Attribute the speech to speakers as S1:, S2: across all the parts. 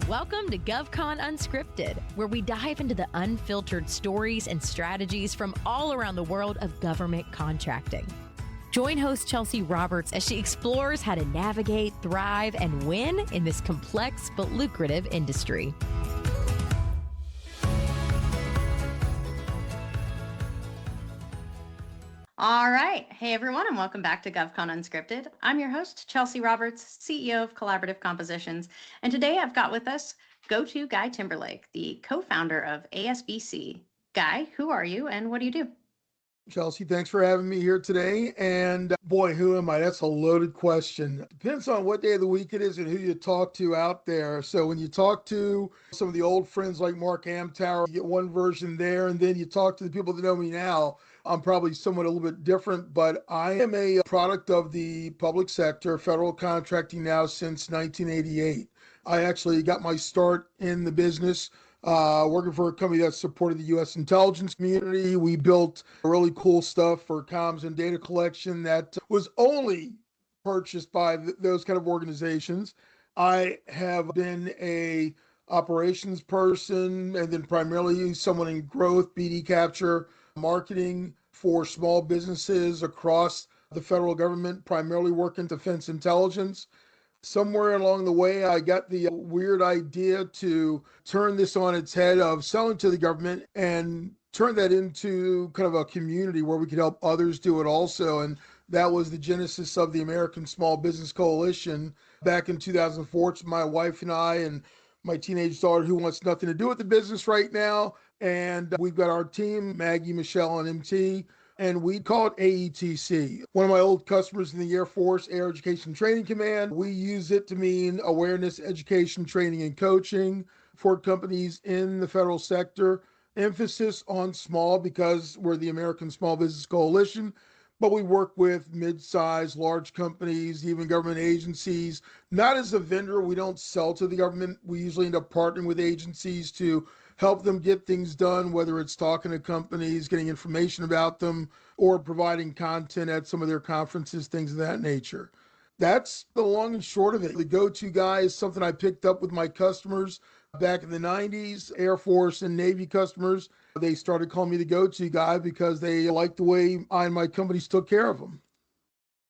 S1: Welcome to GovCon Unscripted, where we dive into the unfiltered stories and strategies from all around the world of government contracting. Join host Chelsea Roberts as she explores how to navigate, thrive, and win in this complex but lucrative industry.
S2: All right. Hey, everyone, and welcome back to GovCon Unscripted. I'm your host, Chelsea Roberts, CEO of Collaborative Compositions. And today I've got with us go-to Guy Timberlake, the co-founder of ASBC. Guy, who are you and what do you do?
S3: Chelsea, thanks for having me here today. And boy, who am I? That's a loaded question. Depends on what day of the week it is and who you talk to out there. So when you talk to some of the old friends like Mark Amtower, you get one version there. And then you talk to the people that know me now, I'm probably somewhat a little bit different, but I am a product of the public sector, federal contracting now since 1988. I actually got my start in the business working for a company that supported the U.S. intelligence community. We built really cool stuff for comms and data collection that was only purchased by those kind of organizations. I have been a operations person and then primarily someone in growth, BD capture, marketing for small businesses across the federal government, primarily work in defense intelligence. Somewhere along the way, I got the weird idea to turn this on its head of selling to the government and turn that into kind of a community where we could help others do it also. And that was the genesis of the American Small Business Coalition back in 2004. It's my wife and I and my teenage daughter who wants nothing to do with the business right now. And we've got our team, Maggie, Michelle, and MT, and we call it AETC. One of my old customers in the Air Force, Air Education Training Command, we use it to mean awareness, education, training, and coaching for companies in the federal sector. Emphasis on small because we're the American Small Business Coalition, but we work with mid-sized, large companies, even government agencies. Not as a vendor, we don't sell to the government. We usually end up partnering with agencies to help them get things done, whether it's talking to companies, getting information about them, or providing content at some of their conferences, things of that nature. That's the long and short of it. The go-to guy is something I picked up with my customers back in the 90s, Air Force and Navy customers. They started calling me the go-to guy because they liked the way I and my companies took care of them.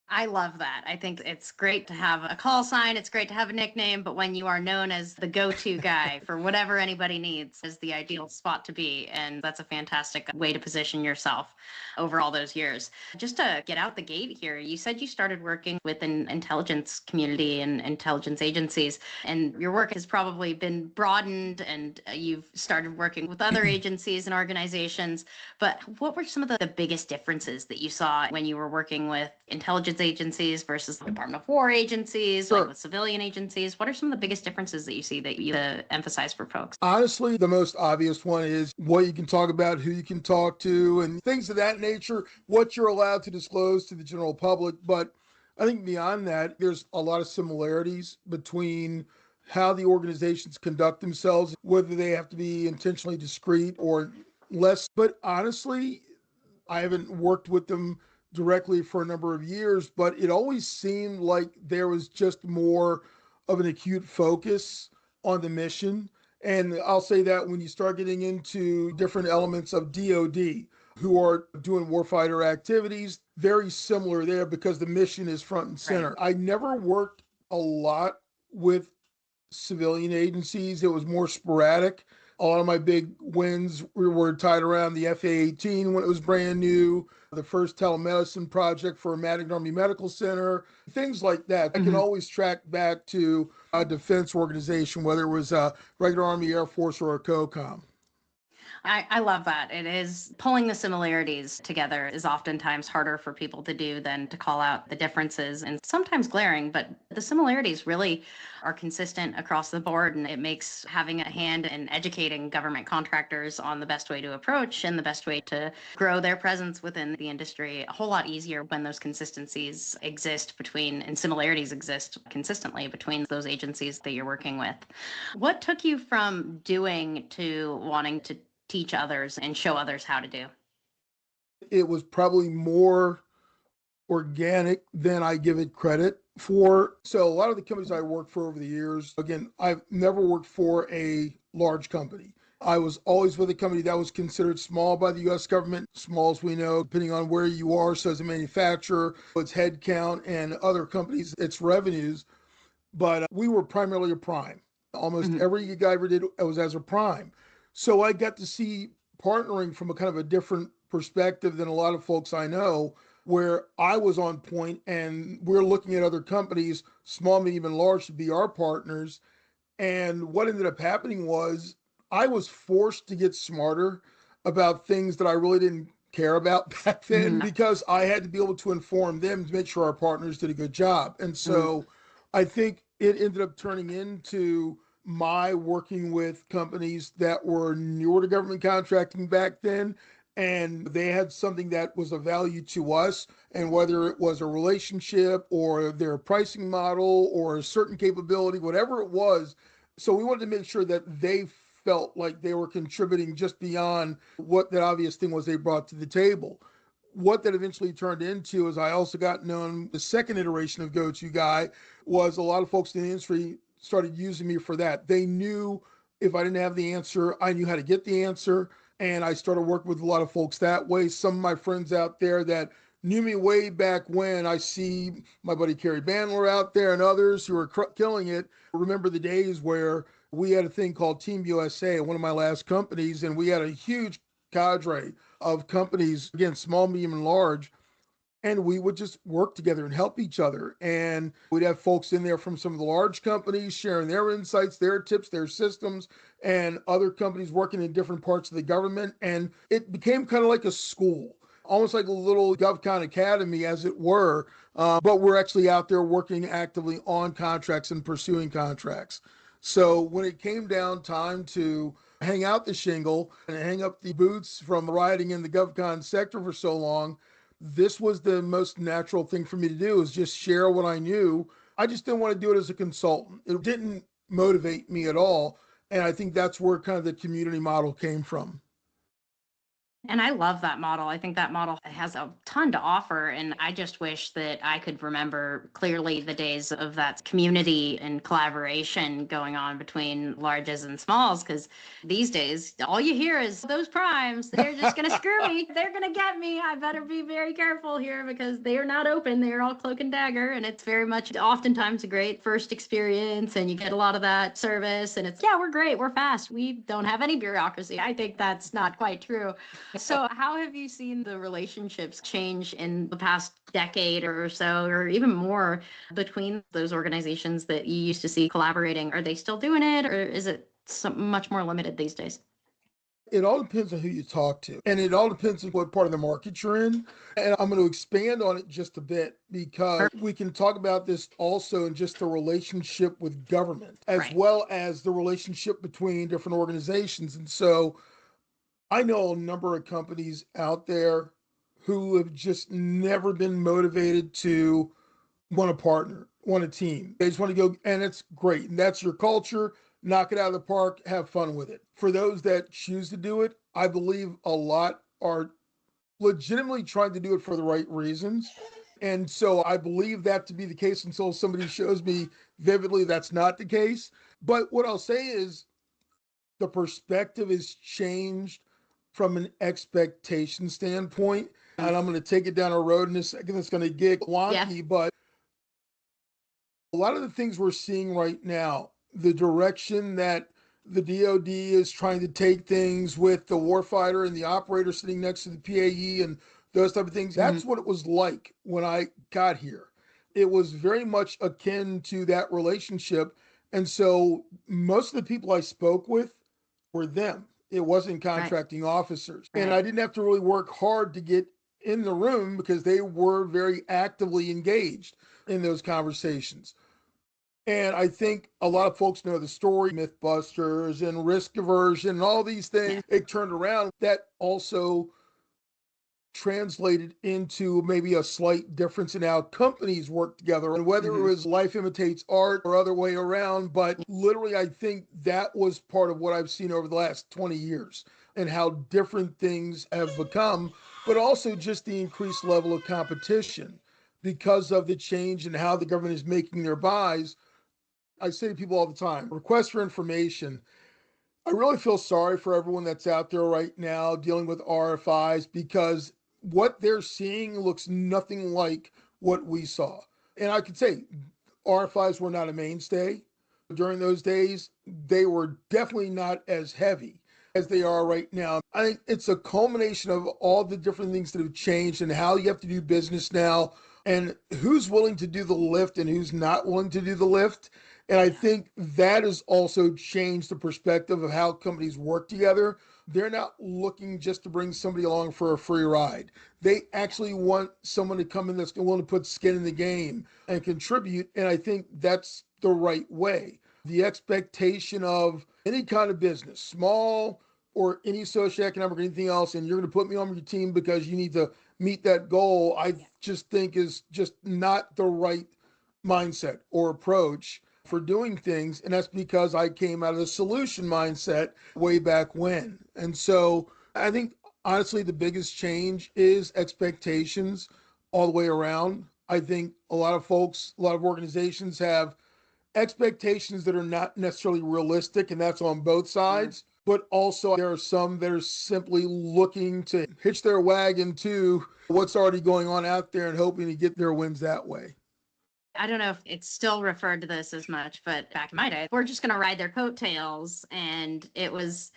S2: I love that. I think it's great to have a call sign. It's great to have a nickname, but when you are known as the go-to guy for whatever anybody needs is the ideal spot to be. And that's a fantastic way to position yourself over all those years. Just to get out the gate here, you said you started working with an intelligence community and intelligence agencies, and your work has probably been broadened and you've started working with other agencies and organizations. But what were some of the biggest differences that you saw when you were working with intelligence agencies versus Department of War agencies,
S3: Sure.
S2: like with civilian agencies? What are some of the biggest differences that you see that you emphasize for folks?
S3: Honestly, the most obvious one is what you can talk about, who you can talk to, and things of that nature, what you're allowed to disclose to the general public. But I think beyond that, there's a lot of similarities between how the organizations conduct themselves, whether they have to be intentionally discreet or less. But honestly, I haven't worked with them directly for a number of years, but it always seemed like there was just more of an acute focus on the mission. And I'll say that when you start getting into different elements of DoD who are doing warfighter activities, very similar there because the mission is front and center. Right. I never worked a lot with civilian agencies. It was more sporadic. A lot of my big wins were tied around the FA-18 when it was brand new, the first telemedicine project for a Madigan Army Medical Center, things like that. I can always track back to a defense organization, whether it was a regular Army, Air Force, or a COCOM.
S2: I love that. It is pulling the similarities together is oftentimes harder for people to do than to call out the differences and sometimes glaring, but the similarities really are consistent across the board. And it makes having a hand in educating government contractors on the best way to approach and the best way to grow their presence within the industry a whole lot easier when those consistencies exist between and similarities exist consistently between those agencies that you're working with. What took you from doing to wanting to teach others and show others how to do?
S3: It was probably more organic than I give it credit. So a lot of the companies I worked for over the years, again, I've never worked for a large company. I was always with a company that was considered small by the U.S. government, small as we know, depending on where you are. So as a manufacturer, its headcount, and other companies, its revenues. But we were primarily a prime. Almost every gig I ever did was as a prime. So I got to see partnering from a kind of a different perspective than a lot of folks I know, where I was on point and we're looking at other companies, small, medium, and large, to be our partners. And what ended up happening was I was forced to get smarter about things that I really didn't care about back then because I had to be able to inform them to make sure our partners did a good job. And so I think it ended up turning into my working with companies that were newer to government contracting back then, and they had something that was of value to us, and whether it was a relationship or their pricing model or a certain capability, whatever it was. So we wanted to make sure that they felt like they were contributing just beyond what that obvious thing was they brought to the table. What that eventually turned into is I also got known, the second iteration of Go-To Guy was a lot of folks in the industry started using me for that. They knew if I didn't have the answer, I knew how to get the answer. And I started working with a lot of folks that way. Some of my friends out there that knew me way back when, I see my buddy Kerry Bandler out there and others who are killing it. Remember the days where we had a thing called Team USA at one of my last companies, and we had a huge cadre of companies, again, small, medium, and large, and we would just work together and help each other. And we'd have folks in there from some of the large companies sharing their insights, their tips, their systems, and other companies working in different parts of the government. And it became kind of like a school, almost like a little GovCon Academy, as it were. But we're actually out there working actively on contracts and pursuing contracts. So when it came down time to hang out the shingle and hang up the boots from riding in the GovCon sector for so long, this was the most natural thing for me to do, is just share what I knew. I just didn't want to do it as a consultant. It didn't motivate me at all. And I think that's where kind of the community model came from.
S2: And I love that model. I think that model has a ton to offer. And I just wish that I could remember clearly the days of that community and collaboration going on between larges and smalls. Because these days, all you hear is those primes, they're just going to screw me. They're going to get me. I better be very careful here because they are not open. They are all cloak and dagger. And it's very much oftentimes a great first experience. And you get a lot of that service. And it's, yeah, we're great. We're fast. We don't have any bureaucracy. I think that's not quite true. So how have you seen the relationships change in the past decade or so, or even more, between those organizations that you used to see collaborating? Are they still doing it, or is it much more limited these days?
S3: It all depends on who you talk to, and it all depends on what part of the market you're in. And I'm going to expand on it just a bit, because we can talk about this also in just the relationship with government, as well as the relationship between different organizations. And so I know a number of companies out there who have just never been motivated to want to partner, want a team. They just want to go, and it's great. And that's your culture. Knock it out of the park, have fun with it. For those that choose to do it, I believe a lot are legitimately trying to do it for the right reasons. And so I believe that to be the case until somebody shows me vividly that's not the case. But what I'll say is the perspective has changed from an expectation standpoint. And I'm going to take it down a road in a second. It's going to get wonky, but a lot of the things we're seeing right now, the direction that the DOD is trying to take things with the warfighter and the operator sitting next to the PAE and those type of things, that's what it was like when I got here. It was very much akin to that relationship. And so most of the people I spoke with were them. It wasn't contracting officers. And I didn't have to really work hard to get in the room because they were very actively engaged in those conversations. And I think a lot of folks know the story, Mythbusters and risk aversion and all these things. It turned around. That also translated into maybe a slight difference in how companies work together, and whether it was life imitates art or other way around. But literally, I think that was part of what I've seen over the last 20 years and how different things have become, but also just the increased level of competition. because of the change in how the government is making their buys. I say to people all the time, request for information. I really feel sorry for everyone that's out there right now dealing with RFIs because what they're seeing looks nothing like what we saw. And I could say RFIs were not a mainstay during those days. They were definitely not as heavy as they are right now. I think it's a culmination of all the different things that have changed and how you have to do business now and who's willing to do the lift and who's not willing to do the lift. And I think that has also changed the perspective of how companies work together. They're not looking just to bring somebody along for a free ride. They actually want someone to come in that's willing to put skin in the game and contribute. And I think that's the right way. The expectation of any kind of business, small or any socioeconomic or anything else, and you're going to put me on your team because you need to meet that goal, I just think is just not the right mindset or approach for doing things. And that's because I came out of the solution mindset way back when. And so I think honestly, the biggest change is expectations all the way around. I think a lot of folks, a lot of organizations have expectations that are not necessarily realistic, and that's on both sides. But also there are some that are simply looking to hitch their wagon to what's already going on out there and hoping to get their wins that way.
S2: I don't know if it's still referred to this as much, but back in my day, we're just going to ride their coattails. And it was,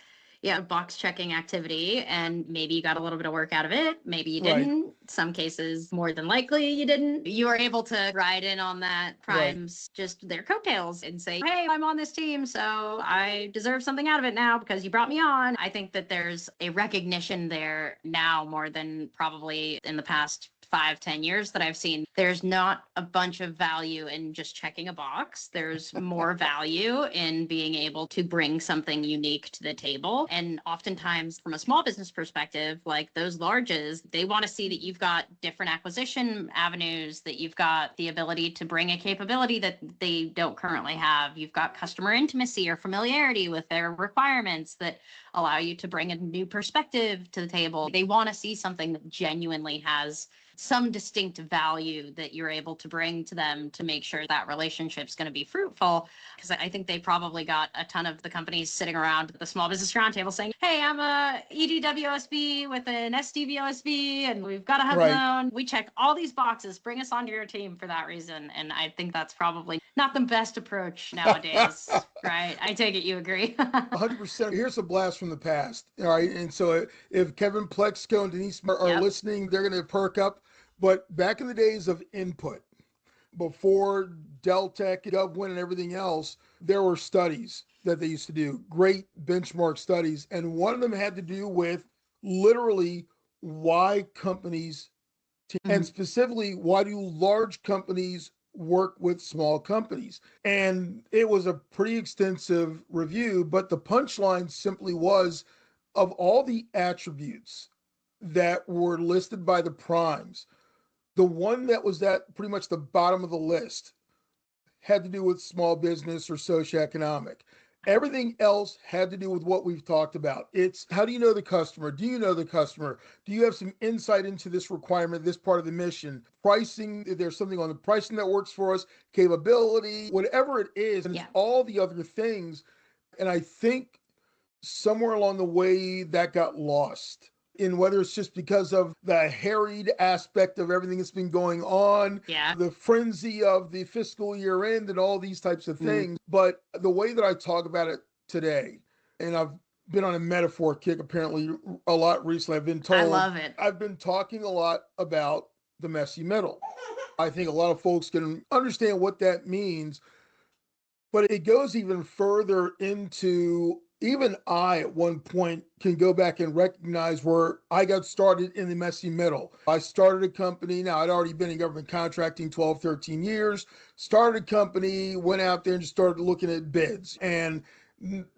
S2: box checking activity. And maybe you got a little bit of work out of it. Maybe you didn't. Right. Some cases, more than likely, you didn't. You were able to ride in on that prime's just their coattails and say, hey, I'm on this team, so I deserve something out of it now because you brought me on. I think that there's a recognition there now more than probably in the past 5-10 years that I've seen. There's not a bunch of value in just checking a box. There's more value in being able to bring something unique to the table. And oftentimes from a small business perspective, like those larges, they want to see that you've got different acquisition avenues, that you've got the ability to bring a capability that they don't currently have. You've got customer intimacy or familiarity with their requirements that allow you to bring a new perspective to the table. They want to see something that genuinely has some distinct value that you're able to bring to them to make sure that relationship's going to be fruitful. Because I think they probably got a ton of the companies sitting around the Small Business Roundtable saying, hey, I'm a EDWSB with an SDVOSB, and we've got a hub zone. We check all these boxes. Bring us onto your team for that reason. And I think that's probably not the best approach nowadays, right? I take it you agree.
S3: 100%. Here's a blast from the past. All right. And so if Kevin Plexco and Denise are listening, they're going to perk up. But back in the days of input, before Deltek, GovWin, and everything else, there were studies that they used to do, great benchmark studies. And one of them had to do with literally why companies, and specifically, why do large companies work with small companies? And it was a pretty extensive review, but the punchline simply was, of all the attributes that were listed by the primes, the one that was at pretty much the bottom of the list had to do with small business or socioeconomic. Everything else had to do with what we've talked about. It's how do you know the customer? Do you know the customer? Do you have some insight into this requirement, this part of the mission? Pricing, if there's something on the pricing that works for us, capability, whatever it is, and it's all the other things. And I think somewhere along the way that got lost. In whether it's just because of the harried aspect of everything that's been going on, the frenzy of the fiscal year end and all these types of things. But the way that I talk about it today, and I've been on a metaphor kick apparently a lot recently. I've been told, I
S2: love it.
S3: I've been talking a lot about the messy middle. I think a lot of folks can understand what that means, but it goes even further into, even I at one point can go back and recognize where I got started in the messy middle. I started a company. Now, I'd already been in government contracting 12, 13 years, started a company, went out there and just started looking at bids. And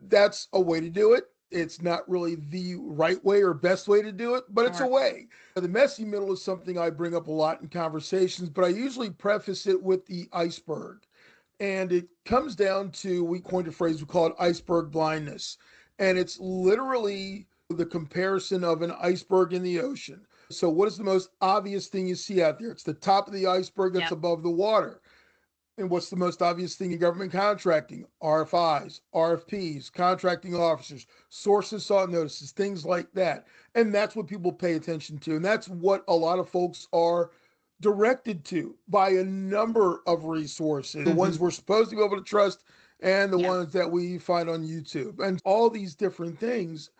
S3: that's a way to do it. It's not really the right way or best way to do it, but it's a way. The messy middle is something I bring up a lot in conversations, but I usually preface it with the iceberg. And it comes down to, we coined a phrase, we call it iceberg blindness. And it's literally the comparison of an iceberg in the ocean. So what is the most obvious thing you see out there? It's the top of the iceberg that's
S2: Yep.
S3: above the water. And what's the most obvious thing in government contracting? RFIs, RFPs, contracting officers, sources sought notices, things like that. And that's what people pay attention to. And that's what a lot of folks are directed to by a number of resources, the ones
S2: Hmm.
S3: we're supposed to be able to trust and the
S2: Yep.
S3: ones that we find on YouTube and all these different things.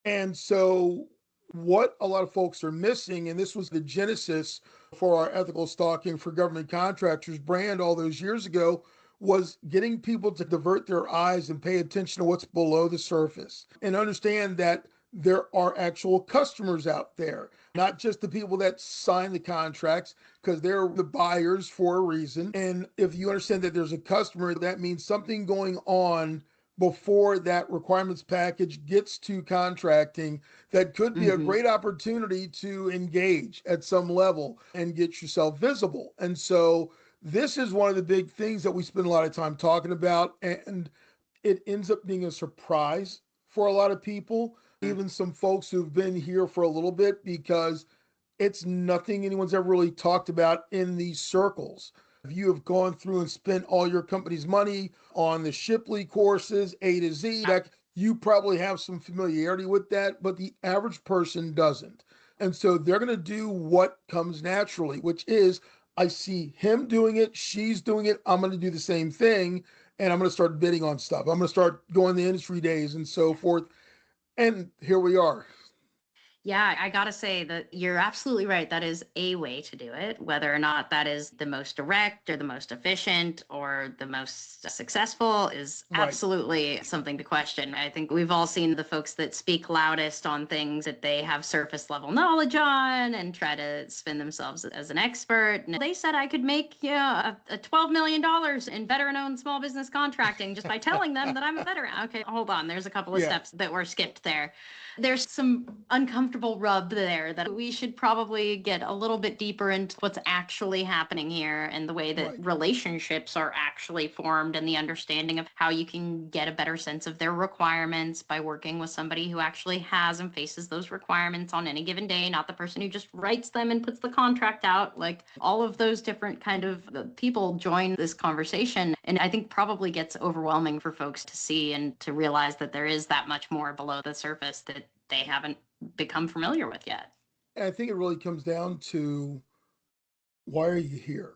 S3: And so, what a lot of folks are missing, and this was the genesis for our ethical stalking for government contractors brand all those years ago, was getting people to divert their eyes and pay attention to what's below the surface and understand that there are actual customers out there, not just the people that sign the contracts, because they're the buyers for a reason. And if you understand that there's a customer, that means something going on before that requirements package gets to contracting that could be a
S2: Hmm.
S3: great opportunity to engage at some level and get yourself visible. And so this is one of the big things that we spend a lot of time talking about, and it ends up being a surprise for a lot of people, even some folks who've been here for a little bit, because it's nothing anyone's ever really talked about in these circles. If you have gone through and spent all your company's money on the Shipley courses, A to Z, that you probably have some familiarity with that, but the average person doesn't. And so they're going to do what comes naturally, which is I see him doing it, she's doing it, I'm going to do the same thing, and I'm going to start bidding on stuff. I'm going to start going to industry days and so forth. And here we are.
S2: Yeah, I gotta say that you're absolutely right. That is a way to do it. Whether or not that is the most direct or the most efficient or the most successful is
S3: Right.
S2: absolutely something to question. I think we've all seen the folks that speak loudest on things that they have surface level knowledge on and try to spin themselves as an expert. And they said I could make a $12 million in veteran owned small business contracting just by telling them that I'm a veteran. Okay, hold on. There's a couple of
S3: Yeah.
S2: steps that were skipped there. There's some uncomfortable rub there that we should probably get a little bit deeper into what's actually happening here and the way that
S3: Right.
S2: relationships are actually formed and the understanding of how you can get a better sense of their requirements by working with somebody who actually has and faces those requirements on any given day, not the person who just writes them and puts the contract out. Like all of those different kind of people join this conversation. And I think probably gets overwhelming for folks to see and to realize that there is that much more below the surface that they haven't become familiar with yet.
S3: And I think it really comes down to why are you here?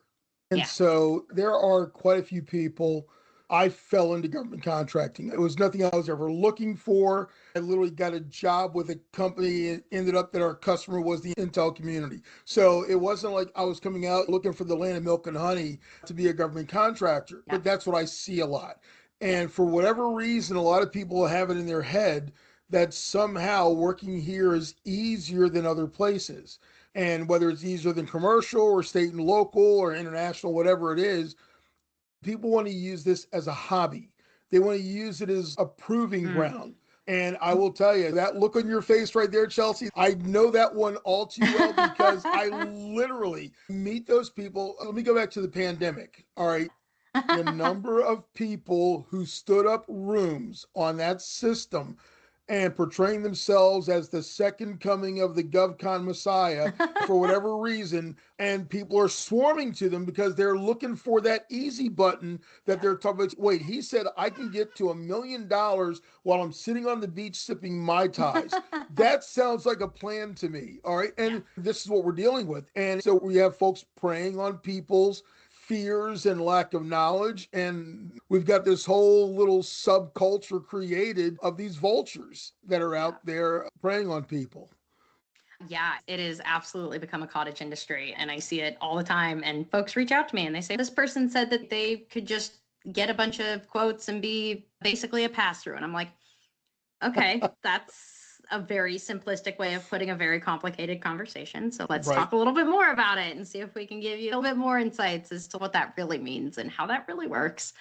S3: And
S2: Yeah.
S3: so there are quite a few people. I fell into government contracting. It was nothing I was ever looking for. I literally got a job with a company. It ended up that our customer was the Intel community. So it wasn't like I was coming out looking for the land of milk and honey to be a government contractor,
S2: Yeah.
S3: but that's what I see a lot. And for whatever reason, a lot of people have it in their head that somehow working here is easier than other places. And whether it's easier than commercial or state and local or international, whatever it is, people want to use this as a hobby. They want to use it as a proving
S2: Mm.
S3: ground. And I will tell you, that look on your face right there, Chelsea, I know that one all too well because I literally meet those people. Let me go back to the pandemic. All right. The number of people who stood up rooms on that system and portraying themselves as the second coming of the GovCon Messiah for whatever reason, and people are swarming to them because they're looking for that easy button that they're talking about. Wait, he said I can get to $1 million while I'm sitting on the beach sipping Mai Tais. That sounds like a plan to me. All right. And this is what we're dealing with. And so we have folks preying on people's fears and lack of knowledge. And we've got this whole little subculture created of these vultures that are out there preying on people.
S2: Yeah, it is absolutely become a cottage industry. And I see it all the time. And folks reach out to me and they say, this person said that they could just get a bunch of quotes and be basically a pass through. And I'm like, okay, that's a very simplistic way of putting a very complicated conversation. So let's
S3: Right.
S2: talk a little bit more about it and see if we can give you a little bit more insights as to what that really means and how that really works.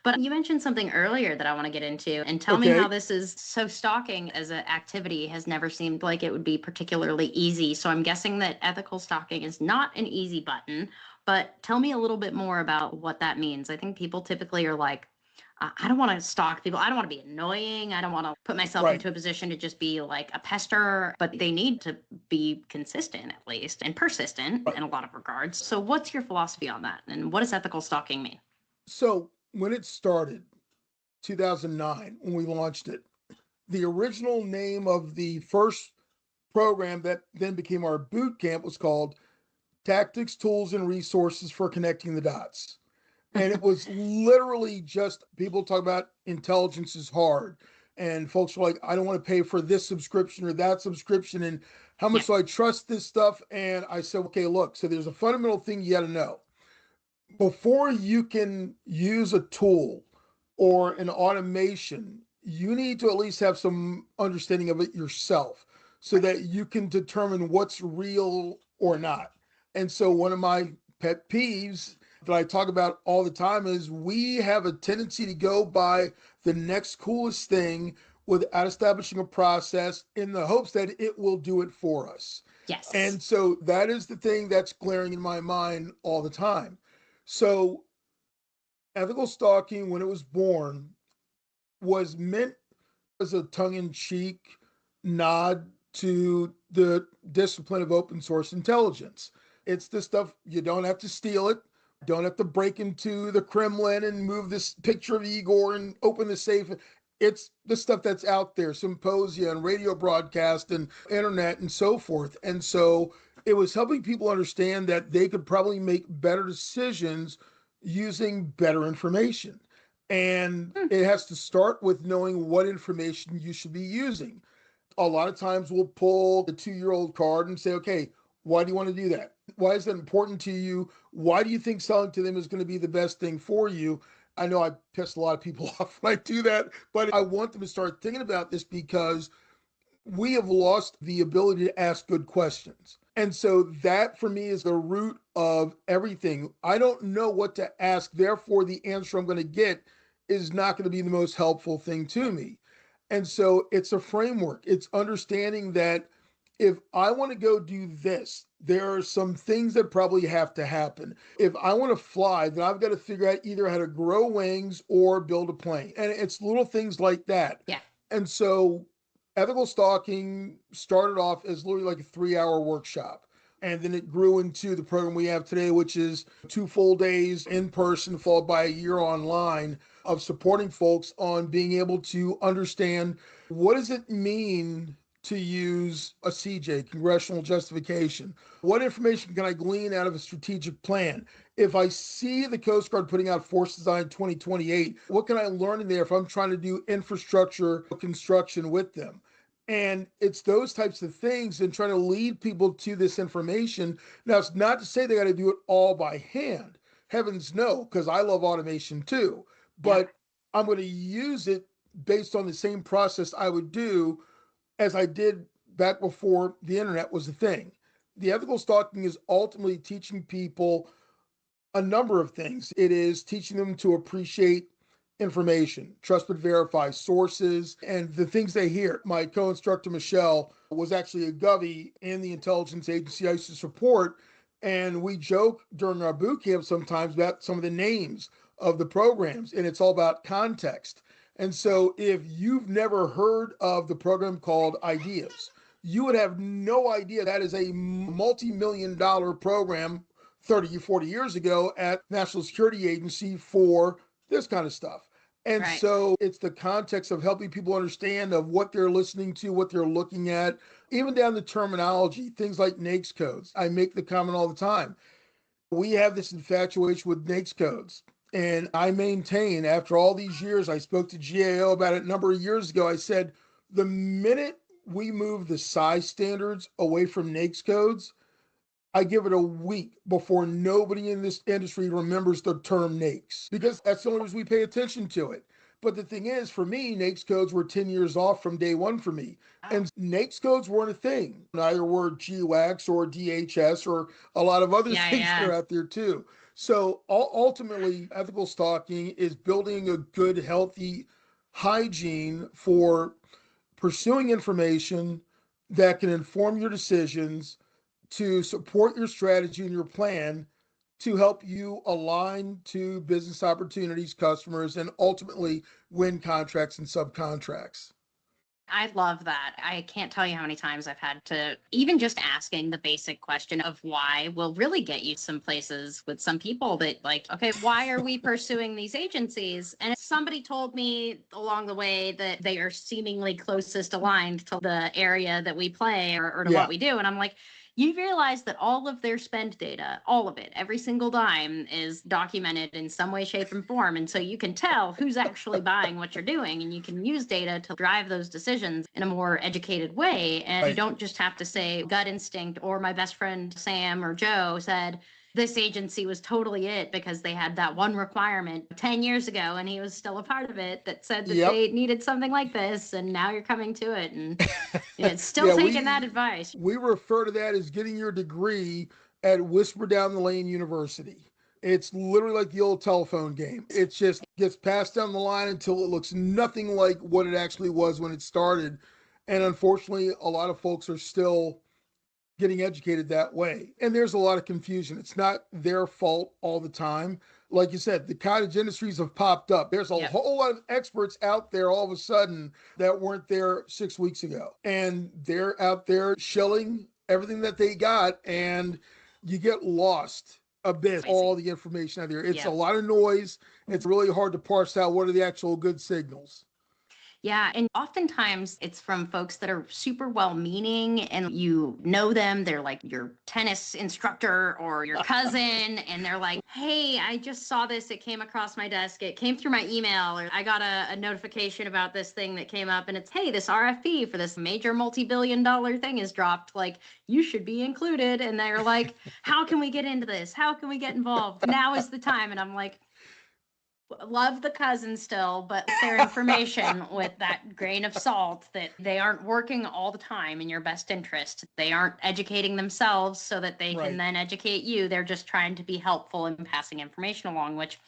S2: But you mentioned something earlier that I want to get into and tell me
S3: Okay.
S2: how this is. So stalking as an activity has never seemed like it would be particularly easy. So I'm guessing that ethical stalking is not an easy button, but tell me a little bit more about what that means. I think people typically are like, I don't want to stalk people. I don't want to be annoying. I don't want to put myself
S3: Right.
S2: into a position to just be like a pester, but they need to be consistent at least and persistent
S3: Right.
S2: in a lot of regards. So what's your philosophy on that? And what does ethical stalking mean?
S3: So when it started, 2009, when we launched it, the original name of the first program that then became our boot camp was called Tactics, Tools, and Resources for Connecting the Dots. And it was literally just people talk about intelligence is hard. And folks were like, I don't want to pay for this subscription or that subscription. And how much do I trust this stuff? And I said, okay, look, so there's a fundamental thing you got to know. Before you can use a tool or an automation, you need to at least have some understanding of it yourself so that you can determine what's real or not. And so one of my pet peeves that I talk about all the time is we have a tendency to go by the next coolest thing without establishing a process in the hopes that it will do it for us.
S2: Yes.
S3: And so that is the thing that's glaring in my mind all the time. So ethical stalking, when it was born, was meant as a tongue-in-cheek nod to the discipline of open source intelligence. It's the stuff you don't have to steal it, don't have to break into the Kremlin and move this picture of Igor and open the safe. It's the stuff that's out there, symposia and radio broadcast and internet and so forth. And so it was helping people understand that they could probably make better decisions using better information. And it has to start with knowing what information you should be using. A lot of times we'll pull the 2-year-old card and say, okay, why do you want to do that? Why is that important to you? Why do you think selling to them is going to be the best thing for you? I know I piss a lot of people off when I do that, but I want them to start thinking about this because we have lost the ability to ask good questions. And so that for me is the root of everything. I don't know what to ask. Therefore, the answer I'm going to get is not going to be the most helpful thing to me. And so it's a framework. It's understanding that if I want to go do this, there are some things that probably have to happen. If I want to fly, then I've got to figure out either how to grow wings or build a plane. And it's little things like that.
S2: Yeah.
S3: And so ethical stalking started off as literally like a 3-hour workshop. And then it grew into the program we have today, which is 2 full days in person, followed by a year online of supporting folks on being able to understand what does it mean to use a CJ, congressional justification? What information can I glean out of a strategic plan? If I see the Coast Guard putting out Force Design 2028, what can I learn in there if I'm trying to do infrastructure construction with them? And it's those types of things and trying to lead people to this information. Now, it's not to say they got to do it all by hand. Heavens no, because I love automation too. But I'm going to use it based on the same process I would do as I did back before the internet was a thing. The ethical stalking is ultimately teaching people a number of things. It is teaching them to appreciate information, trust but verify sources, and the things they hear. My co-instructor, Michelle, was actually a Govie in the intelligence agency I used to support. And we joke during our boot camp sometimes about some of the names of the programs, and it's all about context. And so if you've never heard of the program called Ideas, you would have no idea that is a multi-million-dollar program 30 or 40 years ago at National Security Agency for this kind of stuff. And so it's the context of helping people understand of what they're listening to, what they're looking at, even down the terminology, things like NAICS codes. I make the comment all the time. We have this infatuation with NAICS codes. And I maintain, after all these years, I spoke to GAO about it a number of years ago. I said, the minute we move the size standards away from NAICS codes, I give it a week before nobody in this industry remembers the term NAICS, because that's the only reason we pay attention to it. But the thing is, for me, NAICS codes were 10 years off from day one for me. And NAICS codes weren't a thing. Neither were GWAX or DHS or a lot of other things that are out there too. So ultimately, ethical stalking is building a good, healthy hygiene for pursuing information that can inform your decisions, to support your strategy and your plan, to help you align to business opportunities, customers, and ultimately win contracts and subcontracts.
S2: I love that. I can't tell you how many times I've had to, even just asking the basic question of why will really get you some places with some people that like, okay, why are we pursuing these agencies? And somebody told me along the way that they are seemingly closest aligned to the area that we play or to what we do. And I'm like, you realize that all of their spend data, all of it, every single dime is documented in some way, shape, and form. And so you can tell who's actually buying what you're doing, and you can use data to drive those decisions in a more educated way. And you don't just have to say gut instinct or my best friend Sam or Joe said, this agency was totally it because they had that one requirement 10 years ago and he was still a part of it that said that they needed something like this. And now you're coming to it and it's still taking that advice.
S3: We refer to that as getting your degree at Whisper Down the Lane University. It's literally like the old telephone game. It just gets passed down the line until it looks nothing like what it actually was when it started. And unfortunately, a lot of folks are still getting educated that way. And there's a lot of confusion. It's not their fault all the time. Like you said, the cottage industries have popped up. There's a whole lot of experts out there all of a sudden that weren't there 6 weeks ago. And they're out there shilling everything that they got. And you get lost a bit, all the information out there. It's a lot of noise. It's really hard to parse out what are the actual good signals.
S2: Yeah. And oftentimes it's from folks that are super well-meaning and you know them. They're like your tennis instructor or your cousin. And they're like, hey, I just saw this. It came across my desk. It came through my email or I got a notification about this thing that came up and it's, hey, this RFP for this major multi-billion-dollar thing is dropped. Like you should be included. And they're like, how can we get into this? How can we get involved? Now is the time. And I'm like, love the cousin still, but their information with that grain of salt that they aren't working all the time in your best interest. They aren't educating themselves so that they can then educate you. They're just trying to be helpful in passing information along, which,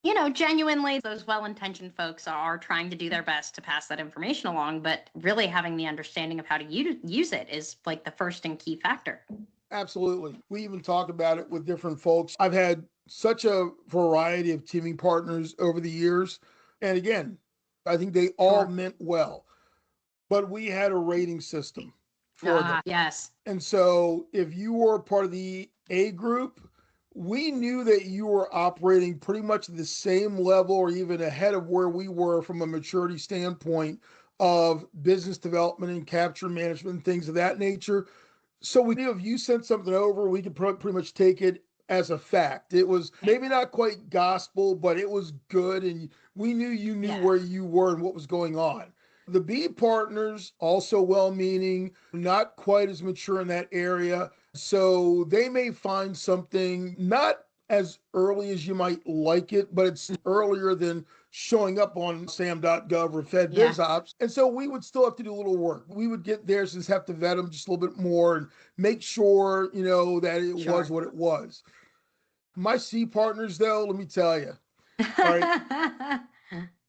S2: you know, genuinely those well-intentioned folks are trying to do their best to pass that information along, but really having the understanding of how to use it is like the first and key factor.
S3: Absolutely. We even talk about it with different folks. I've had such a variety of teaming partners over the years. And again, I think they all meant well, but we had a rating system for them.
S2: Yes.
S3: And so if you were part of the A group, we knew that you were operating pretty much at the same level or even ahead of where we were from a maturity standpoint of business development and capture management and things of that nature. So we knew if you sent something over, we could pretty much take it as a fact. It was maybe not quite gospel, but it was good. And we knew you knew where you were and what was going on. The B partners, also well-meaning, not quite as mature in that area. So they may find something not as early as you might like it, but it's earlier than showing up on SAM.gov or Fed BizOps. And so we would still have to do a little work. We would get theirs, just have to vet them just a little bit more and make sure, you know, that it was what it was. My C partners, though, let me tell you, all right,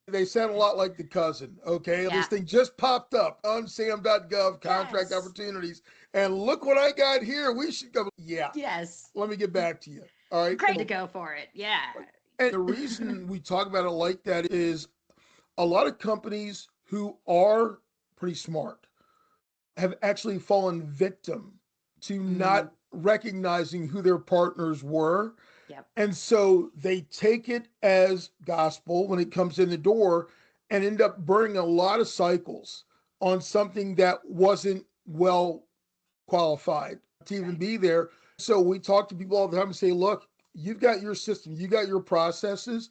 S3: they sound a lot like the cousin, okay? This thing just popped up on SAM.gov, contract opportunities, and look what I got here. We should go. Yes. Let me get back to you. All right.
S2: Great to go for it. Yeah.
S3: And the reason we talk about it like that is a lot of companies who are pretty smart have actually fallen victim to not recognizing who their partners were. And so they take it as gospel when it comes in the door and end up burning a lot of cycles on something that wasn't well qualified to even be there. So we talk to people all the time and say, look, you've got your system, you got your processes.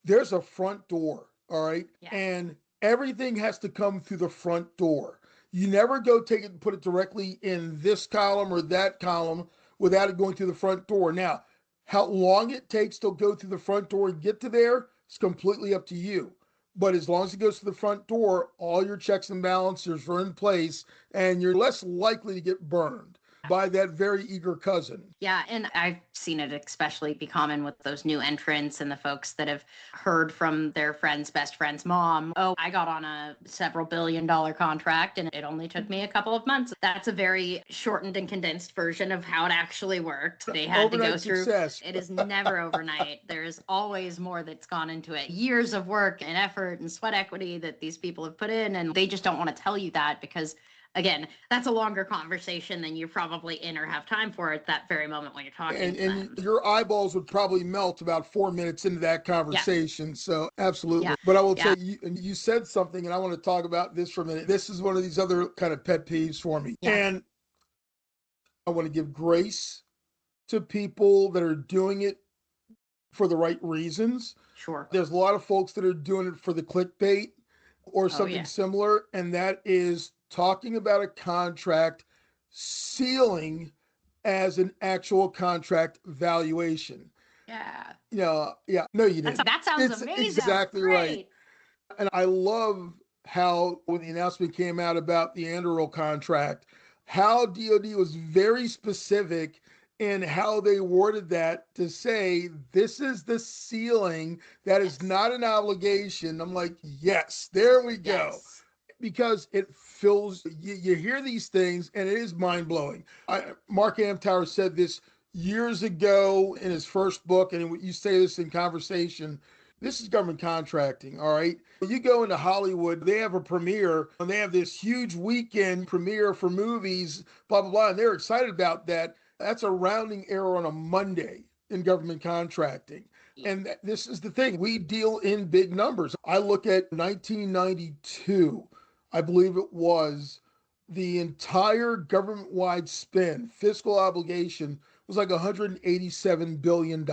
S3: There's a front door, all right? And everything has to come through the front door. You never go take it and put it directly in this column or that column without it going through the front door. Now, how long it takes to go through the front door and get to there, it's completely up to you. But as long as it goes to the front door, all your checks and balances are in place and you're less likely to get burned by that very eager cousin.
S2: Yeah, and I've seen it especially be common with those new entrants and the folks that have heard from their friend's best friend's mom, oh, I got on a several $billion contract and it only took me a couple of months. That's a very shortened and condensed version of how it actually worked. They had
S3: Overnight
S2: to go through.
S3: success.
S2: It is never overnight. There is always more that's gone into it. Years of work and effort and sweat equity that these people have put in, and they just don't want to tell you that because, again, that's a longer conversation than you're probably in or have time for at that very moment when you're talking to them.
S3: And your eyeballs would probably melt about 4 minutes into that conversation. Yeah. So absolutely. Yeah. But I will tell you, and you said something, and I want to talk about this for a minute. This is one of these other kind of pet peeves for me. Yeah. And I want to give grace to people that are doing it for the right reasons.
S2: Sure.
S3: There's a lot of folks that are doing it for the clickbait or something similar, and that is talking about a contract ceiling as an actual contract valuation.
S2: Yeah.
S3: No, you didn't.
S2: That sounds amazing.
S3: Exactly right. And I love how when the announcement came out about the Anduril contract, how DoD was very specific in how they worded that to say, this is the ceiling, that is not an obligation. I'm like, yes, there we go. Yes. Because it fills, you hear these things and it is mind blowing. Mark Amtower said this years ago in his first book, and you say this in conversation, this is government contracting, all right? You go into Hollywood, they have a premiere, and they have this huge weekend premiere for movies, blah, blah, blah, and they're excited about that. That's a rounding error on a Monday in government contracting. And this is the thing, we deal in big numbers. I look at 1992, I believe it was, the entire government-wide spend, fiscal obligation, was like $187 billion.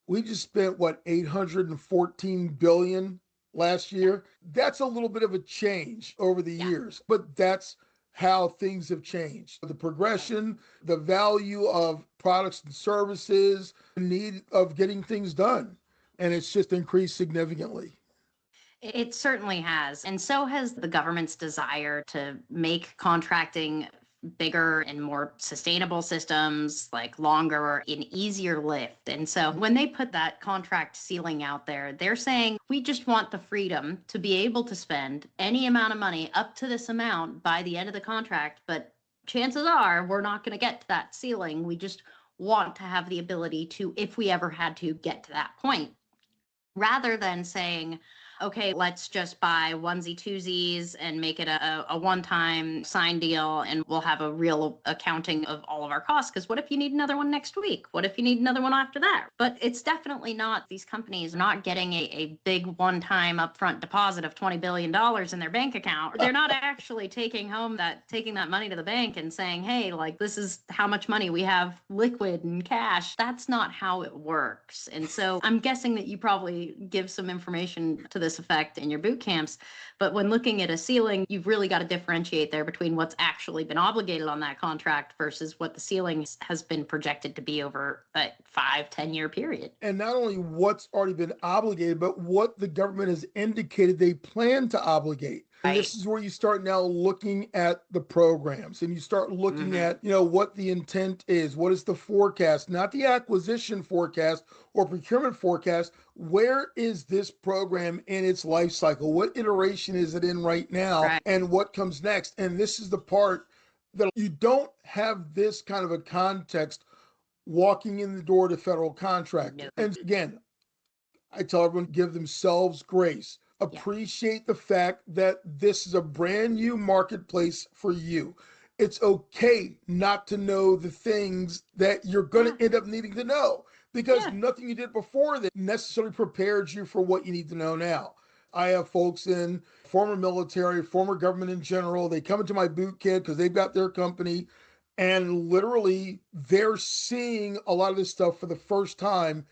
S3: We just spent, $814 billion last year? That's a little bit of a change over the years, but that's how things have changed. The progression, the value of products and services, the need of getting things done. And it's just increased significantly.
S2: It certainly has. And so has the government's desire to make contracting bigger and more sustainable systems, like longer and easier lift. And so when they put that contract ceiling out there, they're saying, we just want the freedom to be able to spend any amount of money up to this amount by the end of the contract. But chances are we're not going to get to that ceiling. We just want to have the ability to, if we ever had to, get to that point, rather than saying, okay, let's just buy onesie twosies and make it a one-time sign deal, and we'll have a real accounting of all of our costs. Because what if you need another one next week? What if you need another one after that? But it's definitely not, these companies are not getting a big one-time upfront deposit of $20 billion in their bank account. They're not actually taking that money to the bank and saying, hey, like, this is how much money we have liquid and cash. That's not how it works. And so I'm guessing that you probably give some information to this effect in your boot camps. But when looking at a ceiling, you've really got to differentiate there between what's actually been obligated on that contract versus what the ceiling has been projected to be over a 5-10 year period.
S3: And not only what's already been obligated, but what the government has indicated they plan to obligate. And this is where you start now looking at the programs, and you start looking at, what the intent is. What is the forecast, not the acquisition forecast or procurement forecast. Where is this program in its life cycle? What iteration is it in right now? And what comes next? And this is the part that you don't have this kind of a context walking in the door to federal contracting. And again, I tell everyone, give themselves grace. Appreciate the fact that this is a brand new marketplace for you. It's okay not to know the things that you're going to end up needing to know, because nothing you did before that necessarily prepared you for what you need to know now. I have folks in former military, former government in general. They come into my boot camp because they've got their company, and literally they're seeing a lot of this stuff for the first time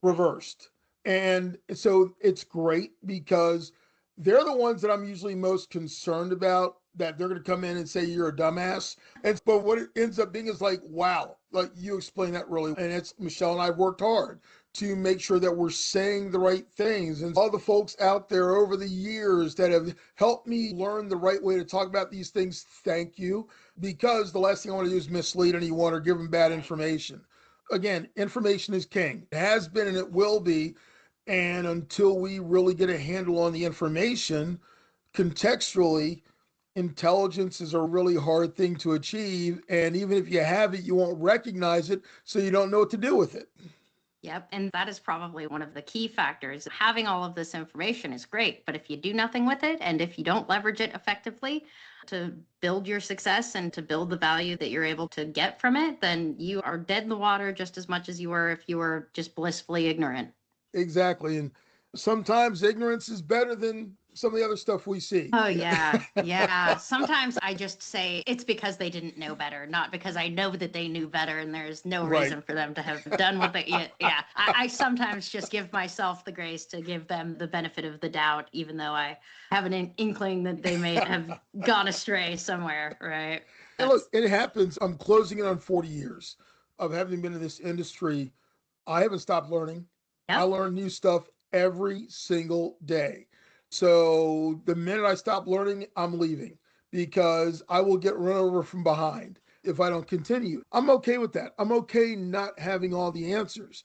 S3: reversed. And so it's great because they're the ones that I'm usually most concerned about, that they're going to come in and say you're a dumbass. But what it ends up being is like, wow, like you explained that really. And it's Michelle and I have worked hard to make sure that we're saying the right things. And all the folks out there over the years that have helped me learn the right way to talk about these things, thank you. Because the last thing I want to do is mislead anyone or give them bad information. Again, information is king. It has been and it will be. And until we really get a handle on the information, contextually, intelligence is a really hard thing to achieve. And even if you have it, you won't recognize it, so you don't know what to do with it.
S2: Yep. And that is probably one of the key factors. Having all of this information is great, but if you do nothing with it and if you don't leverage it effectively to build your success and to build the value that you're able to get from it, then you are dead in the water just as much as you were if you were just blissfully ignorant.
S3: Exactly. And sometimes ignorance is better than some of the other stuff we see.
S2: Oh, yeah. Yeah. Sometimes I just say it's because they didn't know better, not because I know that they knew better and there's no reason for them to have done what they, yeah. I sometimes just give myself the grace to give them the benefit of the doubt, even though I have an inkling that they may have gone astray somewhere, right?
S3: And look, it happens. I'm closing in on 40 years of having been in this industry. I haven't stopped learning.
S2: Yep.
S3: I learn new stuff every single day. So the minute I stop learning, I'm leaving because I will get run over from behind if I don't continue. I'm okay with that. I'm okay not having all the answers.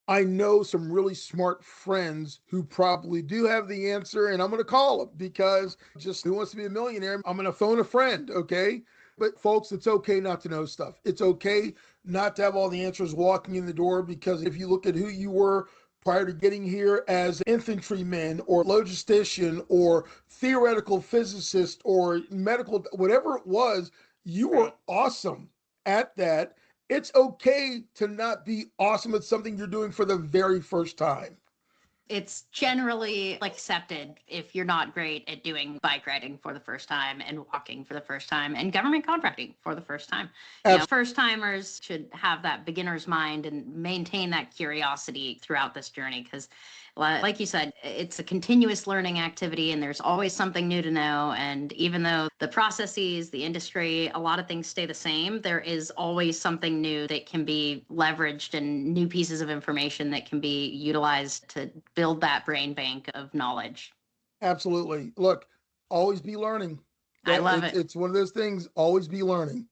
S3: I know some really smart friends who probably do have the answer, and I'm going to call them because just who wants to be a millionaire? I'm going to phone a friend, okay? But folks, it's okay not to know stuff. It's okay not to have all the answers walking in the door, because if you look at who you were prior to getting here as infantryman or logistician or theoretical physicist or medical, whatever it was, you were awesome at that. It's okay to not be awesome at something you're doing for the very first time.
S2: It's generally accepted if you're not great at doing bike riding for the first time and walking for the first time and government contracting for the first time. First timers should have that beginner's mind and maintain that curiosity throughout this journey because, like you said, it's a continuous learning activity and there's always something new to know. And even though the processes, the industry, a lot of things stay the same, there is always something new that can be leveraged and new pieces of information that can be utilized to build that brain bank of knowledge.
S3: Absolutely. Look, always be learning.
S2: I love it.
S3: It's one of those things, always be learning.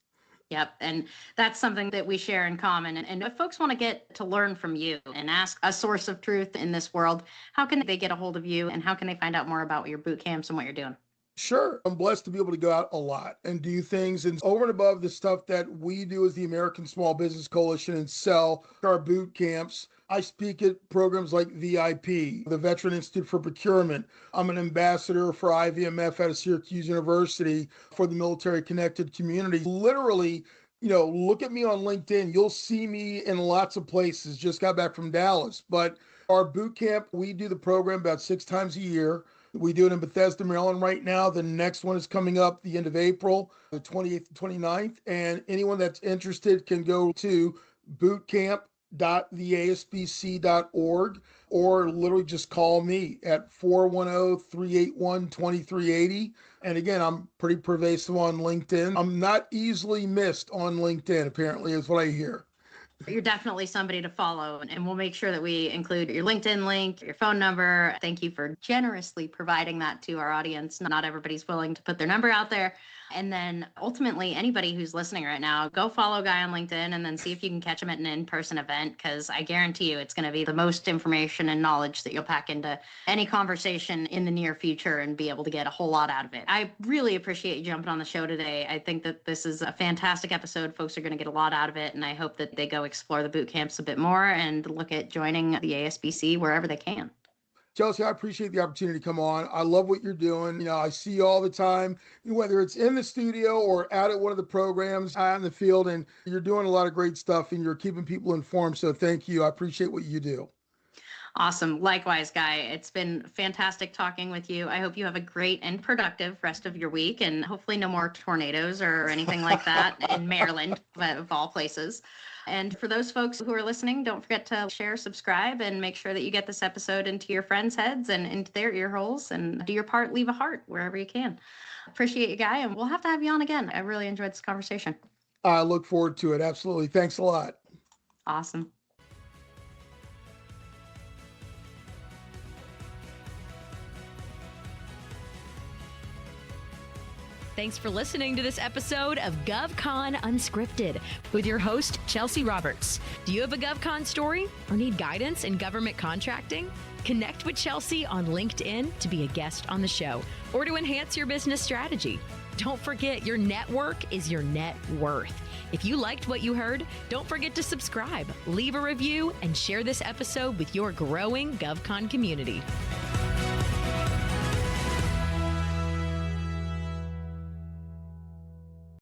S2: Yep. And that's something that we share in common. And if folks want to get to learn from you and ask a source of truth in this world, how can they get a hold of you and how can they find out more about your boot camps and what you're doing?
S3: Sure. I'm blessed to be able to go out a lot and do things and over and above the stuff that we do as the American Small Business Coalition and sell our boot camps. I speak at programs like VIP, the Veteran Institute for Procurement. I'm an ambassador for IVMF out of Syracuse University for the military connected community. Literally, look at me on LinkedIn. You'll see me in lots of places. Just got back from Dallas. But our boot camp, we do the program about 6 times a year. We do it in Bethesda, Maryland right now. The next one is coming up the end of April, the 28th and 29th. And anyone that's interested can go to bootcamp.theasbc.org or literally just call me at 410-381-2380. And again, I'm pretty pervasive on LinkedIn. I'm not easily missed on LinkedIn, apparently, is what I hear.
S2: You're definitely somebody to follow, and we'll make sure that we include your LinkedIn link, your phone number. Thank you for generously providing that to our audience. Not everybody's willing to put their number out there. And then ultimately, anybody who's listening right now, go follow Guy on LinkedIn and then see if you can catch him at an in-person event, because I guarantee you it's going to be the most information and knowledge that you'll pack into any conversation in the near future and be able to get a whole lot out of it. I really appreciate you jumping on the show today. I think that this is a fantastic episode. Folks are going to get a lot out of it, and I hope that they go explore the boot camps a bit more and look at joining the ASBC wherever they can.
S3: Chelsea, I appreciate the opportunity to come on. I love what you're doing. I see you all the time, whether it's in the studio or out at one of the programs out in the field, and you're doing a lot of great stuff and you're keeping people informed. So thank you. I appreciate what you do.
S2: Awesome. Likewise, Guy. It's been fantastic talking with you. I hope you have a great and productive rest of your week, and hopefully no more tornadoes or anything like that in Maryland, of all places. And for those folks who are listening, don't forget to share, subscribe, and make sure that you get this episode into your friends' heads and into their ear holes, and do your part, leave a heart wherever you can. Appreciate you, Guy, and we'll have to have you on again. I really enjoyed this conversation.
S3: I look forward to it. Absolutely. Thanks a lot.
S2: Awesome.
S1: Thanks for listening to this episode of GovCon Unscripted with your host, Chelsea Roberts. Do you have a GovCon story or need guidance in government contracting? Connect with Chelsea on LinkedIn to be a guest on the show or to enhance your business strategy. Don't forget, your network is your net worth. If you liked what you heard, don't forget to subscribe, leave a review, and share this episode with your growing GovCon community.